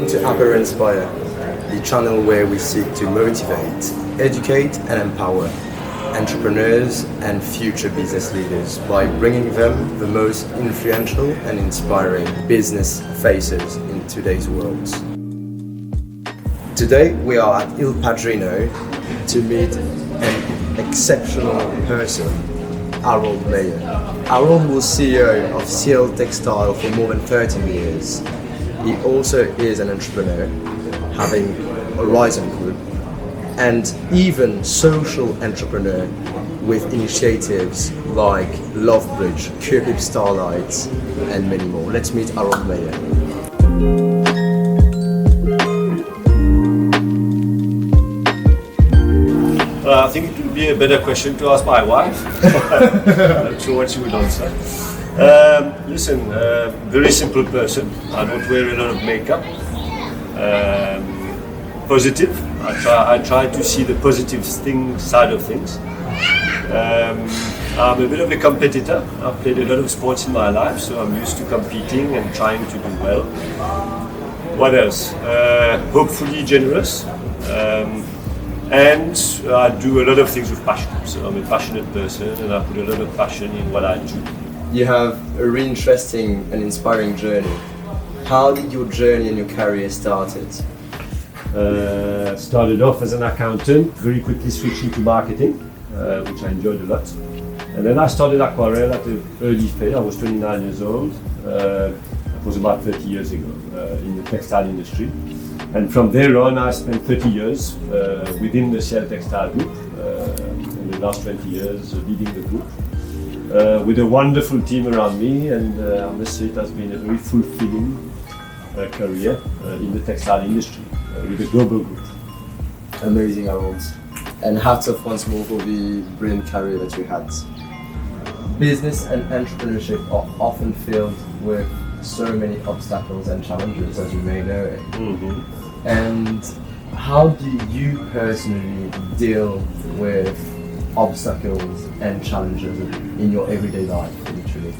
Welcome to Apero Inspire, the channel where we seek to motivate, educate and empower entrepreneurs and future business leaders by bringing them the most influential and inspiring business faces in today's world. Today we are at Il Padrino to meet an exceptional person, Harold Meyer. Harold was CEO of CL Textile for more than 13 years. He also is an entrepreneur, having Horizon Group, and even social entrepreneur with initiatives like Lovebridge, Cupid Starlight, and many more. Let's meet Harold Meyer. I think it would be a better question to ask my wife. I'm not sure what she would answer. Listen, very simple person. I don't wear a lot of makeup. Positive. I try to see the positive side of things. I'm a bit of a competitor. I've played a lot of sports in my life, so I'm used to competing and trying to do well. What else? Hopefully generous. And I do a lot of things with passion. So I'm a passionate person and I put a lot of passion in what I do. You have a really interesting and inspiring journey. How did your journey and your career started? Started off as an accountant, very quickly switching to marketing, which I enjoyed a lot. And then I started aquarelle at an early phase. I was 29 years old. That was about 30 years ago in the textile industry. And from there on, I spent 30 years within the Shell Textile Group, in the last 20 years leading the group, with a wonderful team around me, and I must say it has been a very fulfilling career in the textile industry with a global group. Amazing, Harold. And hats off once more for the brilliant career that you had. Business and entrepreneurship are often filled with so many obstacles and challenges, as you may know it. Mm-hmm. And how do you personally deal with obstacles and challenges in your everyday life, literally?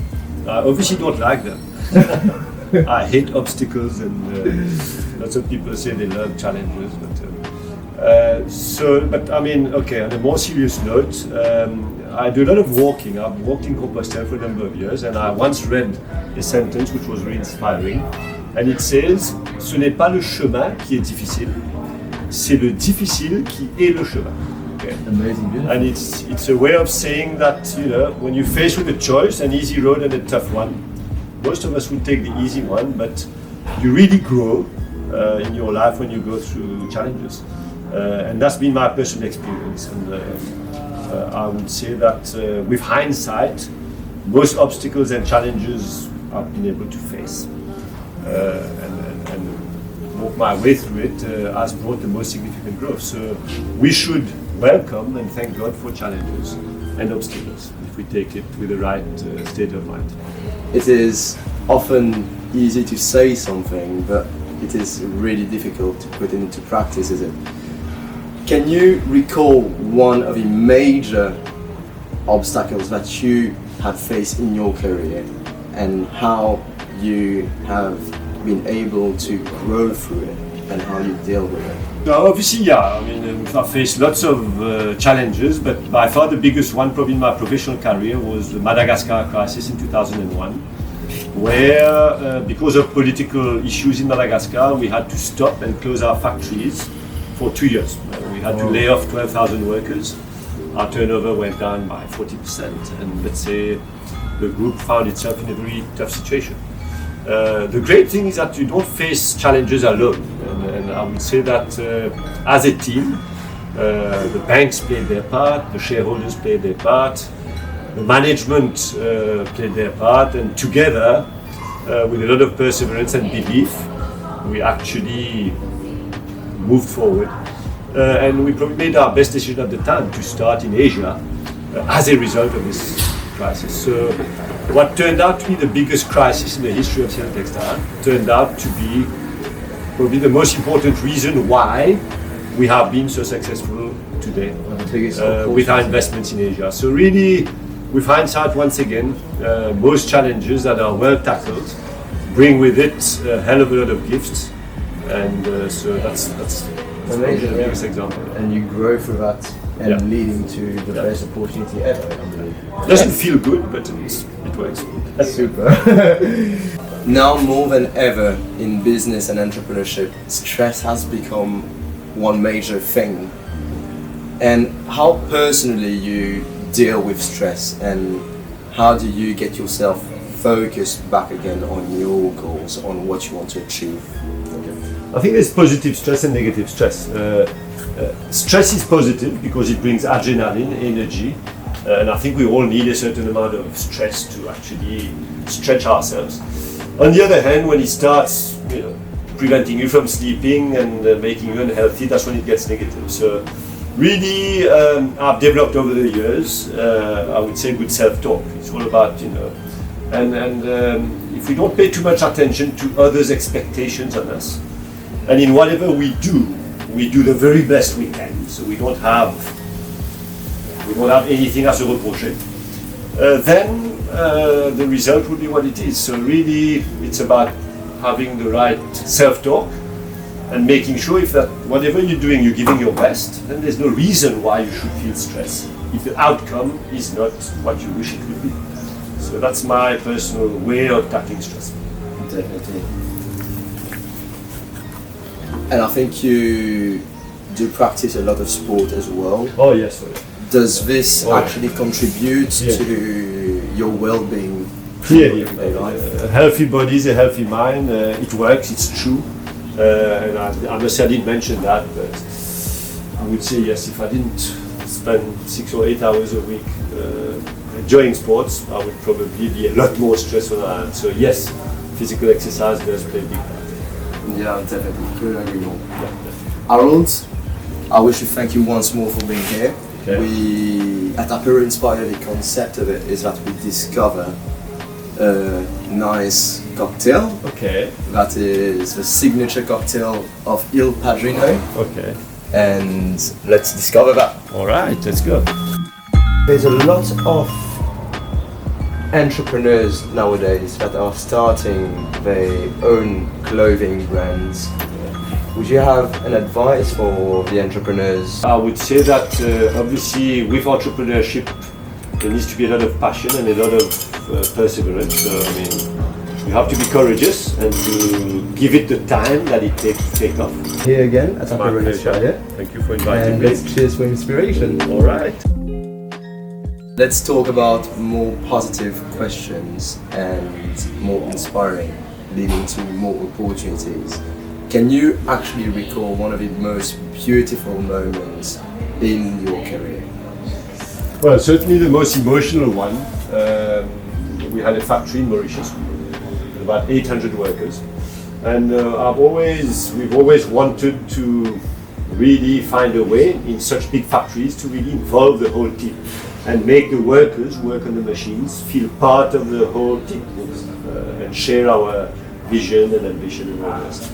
I obviously don't like them. I hate obstacles, and lots of people say they love challenges. But I mean, okay, on a more serious note, I do a lot of walking. I've walked in Compostelle for a number of years, and I once read a sentence which was really inspiring, and it says, ce n'est pas le chemin qui est difficile, c'est le difficile qui est le chemin. Okay. Amazing, beautiful. And it's a way of saying that, you know, when you're faced with a choice, an easy road and a tough one, most of us would take the easy one, but you really grow in your life when you go through challenges. And that's been my personal experience. And I would say that with hindsight, most obstacles and challenges I've been able to face and walk my way through it has brought the most significant growth. So we should welcome and thank God for challenges and obstacles if we take it with the right state of mind. It is often easy to say something, but it is really difficult to put it into practice, is it? Can you recall one of the major obstacles that you have faced in your career and how you have been able to grow through it and how you deal with it? No, obviously, yeah. I mean, I've faced lots of challenges, but by far the biggest one, probably in my professional career, was the Madagascar crisis in 2001, where because of political issues in Madagascar, we had to stop and close our factories for 2 years. We had to lay off 12,000 workers. Our turnover went down by 40%, and let's say the group found itself in a very tough situation. The great thing is that you don't face challenges alone, and I would say that as a team, the banks played their part, the shareholders played their part, the management played their part, and together, with a lot of perseverance and belief, we actually moved forward. And we probably made our best decision at the time to start in Asia as a result of this crisis. So what turned out to be the biggest crisis in the history of CL Textile turned out to be probably the most important reason why we have been so successful today with our investments in Asia. So really, with hindsight, once again, most challenges that are well tackled bring with it a hell of a lot of gifts And so that's Amazing, the yeah. biggest example. And you grow through that and Yeah. leading to the best opportunity ever, I believe. Doesn't feel good, but it works. Super. Now more than ever in business and entrepreneurship, stress has become one major thing. And how personally you deal with stress, and how do you get yourself focused back again on your goals, on what you want to achieve? I think there's positive stress and negative stress. Stress is positive because it brings adrenaline, energy, and I think we all need a certain amount of stress to actually stretch ourselves. On the other hand, when it starts, preventing you from sleeping and making you unhealthy, that's when it gets negative. So, really, I've developed over the years, I would say, good self-talk. It's all about, and if we don't pay too much attention to others' expectations on us, and in whatever we do the very best we can. So we don't have anything à se reprocher. Then the result will be what it is. So really, it's about having the right self-talk and making sure if that whatever you're doing, you're giving your best, then there's no reason why you should feel stress if the outcome is not what you wish it would be. So that's my personal way of tackling stress. Definitely. And I think you do practice a lot of sport as well. Oh yes, sorry. Does this Oh, yeah. actually contribute Yeah. to your well-being? Clearly, in your life? a healthy body is a healthy mind. It works, it's true. And I must say I didn't mention that, but I would say yes, if I didn't spend 6 or 8 hours a week enjoying sports, I would probably be a lot more stressed than I am. So yes, physical exercise does play a big part. Yeah, definitely. Couldn't agree more. Harold, I wish to thank you once more for being here. Okay. We, at Apero Inspire, the concept of it is that we discover a nice cocktail Okay, that is the signature cocktail of Il Padrino, okay. and let's discover that. All right, let's go. There's a lot of entrepreneurs nowadays that are starting their own clothing brands. Would you have an advice for the entrepreneurs? I would say that obviously with entrepreneurship there needs to be a lot of passion and a lot of perseverance. So I mean, you have to be courageous and to give it the time that it takes to take off. Here again at My Apero pleasure. Inspire. Thank you for inviting And me. let's cheers for inspiration. All right. Let's talk about more positive questions and more inspiring, leading to more opportunities. Can you actually recall one of the most beautiful moments in your career? Well, certainly the most emotional one. We had a factory in Mauritius with about 800 workers, and we've always wanted to really find a way in such big factories to really involve the whole team and make the workers who work on the machines feel part of the whole team and share our vision and ambition and all this.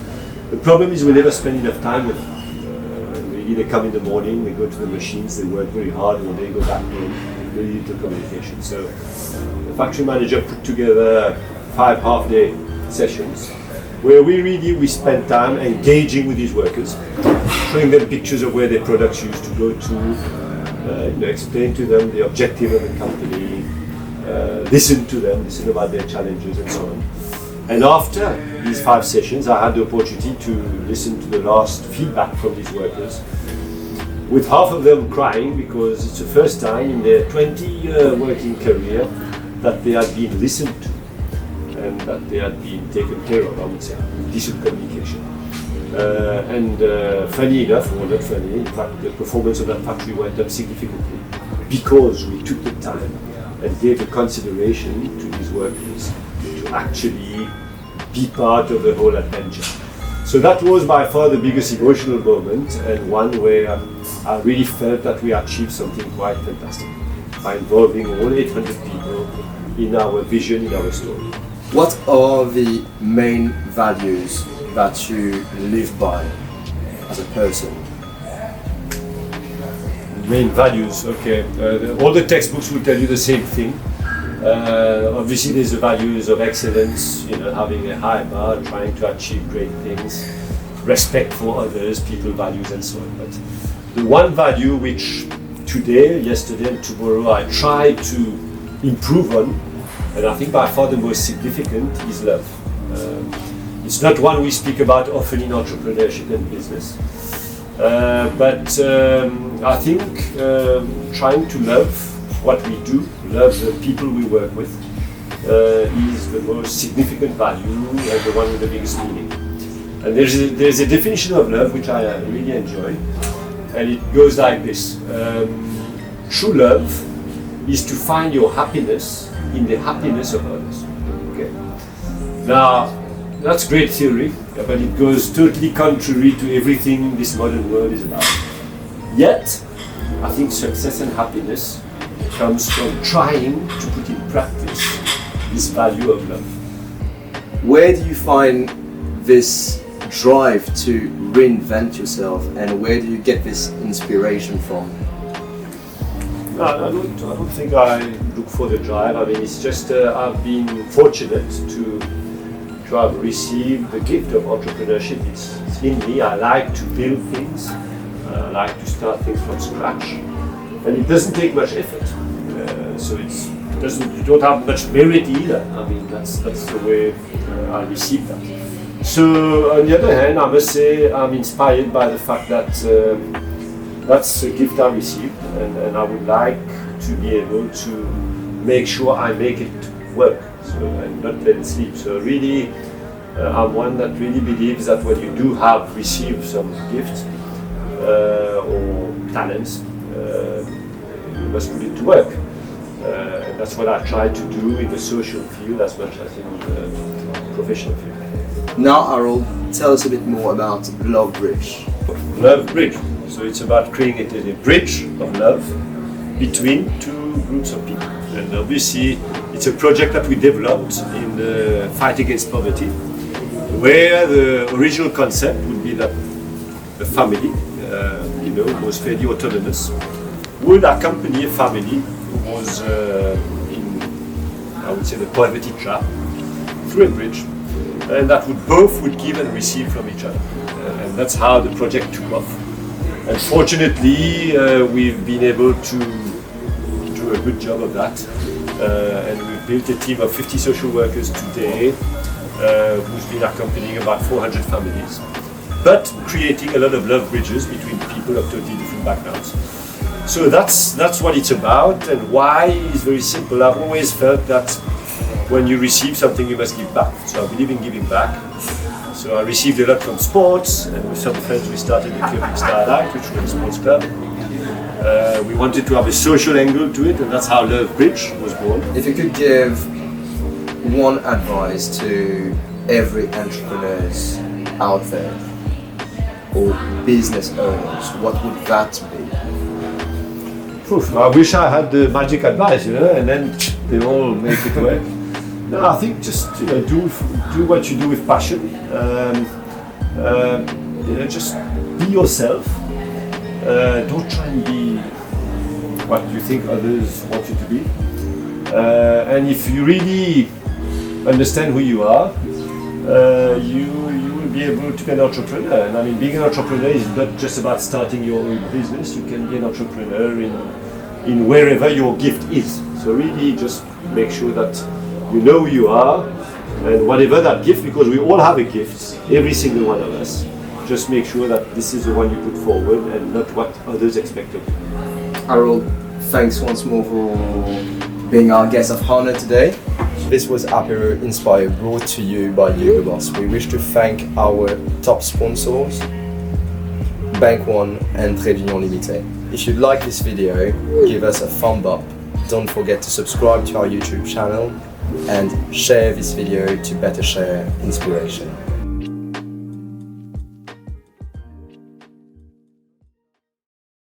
The problem is we never spend enough time with them. Really, they come in the morning, they go to the machines, they work very hard, and when they go back home, very little communication. So the factory manager put together 5 half-day sessions where we spend time engaging with these workers, showing them pictures of where their products used to go to, explain to them the objective of the company, listen to them, listen about their challenges and so on. And after these 5 sessions, I had the opportunity to listen to the last feedback from these workers, with half of them crying because it's the first time in their 20-year working career that they had been listened to and that they had been taken care of, I would say, with decent communication. Funny enough, or not funny, in fact, the performance of that factory went up significantly because we took the time and gave the consideration to these workers to actually be part of the whole adventure. So that was by far the biggest emotional moment, and one where I really felt that we achieved something quite fantastic by involving all 800 people in our vision, in our story. What are the main values that you live by as a person? Main values, okay. All the textbooks will tell you the same thing. Obviously, there's the values of excellence, having a high bar, trying to achieve great things. respect for others, people values and so on. But the one value which today, yesterday and tomorrow I try to improve on, and I think by far the most significant, is love. It's not one we speak about often in entrepreneurship and business, but I think trying to love what we do, love the people we work with, is the most significant value and the one with the biggest meaning. And there's a definition of love which I really enjoy, and it goes like this. True love is to find your happiness in the happiness of others. Okay. Now, that's great theory, but it goes totally contrary to everything this modern world is about. Yet, I think success and happiness comes from trying to put in practice this value of love. Where do you find this drive to reinvent yourself, and where do you get this inspiration from? No, I don't think I look for the drive. I mean, it's just I've been fortunate to have received the gift of entrepreneurship. It's in me. I like to build things. I like to start things from scratch, and it doesn't take much effort. So you don't have much merit either. I mean, that's the way I receive that. So on the other hand, I must say I'm inspired by the fact that that's a gift I received, and I would like to be able to make sure I make it work, and not let it sleep. So really, I'm one that really believes that when you do have received some gifts or talents, you must put it to work. And that's what I try to do in the social field as much as in the professional field. Now, Harold, tell us a bit more about Love Bridge. Love Bridge. So it's about creating a bridge of love between two groups of people. And obviously, it's a project that we developed in the fight against poverty, where the original concept would be that the family, who was fairly autonomous, would accompany a family who was in, I would say, the poverty trap through a bridge, and that would give and receive from each other. And that's how the project took off. And fortunately, we've been able to do a good job of that. And we've built a team of 50 social workers today, who's been accompanying about 400 families, but creating a lot of love bridges between people of totally different backgrounds. So that's what it's about, and why is very simple. I've always felt that when you receive something, you must give back. So I believe in giving back. So I received a lot from sports, and with some friends we started the Curving Starlight, which was a sports club. We wanted to have a social angle to it, and that's how Love Bridge was born. If you could give one advice to every entrepreneurs out there, or business owners, what would that be? I wish I had the magic advice, and then they all make it work. No, I think just do what you do with passion. Just be yourself. Don't try and be what you think others want you to be. And if you really understand who you are, you will be able to be an entrepreneur. And I mean, being an entrepreneur is not just about starting your own business. You can be an entrepreneur in wherever your gift is. So really just make sure that you know who you are, and whatever that gift, because we all have a gift, every single one of us, just make sure that this is the one you put forward and not what others expect of you. Harold, thanks once more for being our guest of honor today. This was Apero Inspire, brought to you by Hugo Boss. We wish to thank our top sponsors, Bank One and Réunion Ltee. If you like this video, give us a thumb up. Don't forget to subscribe to our YouTube channel and share this video to better share inspiration.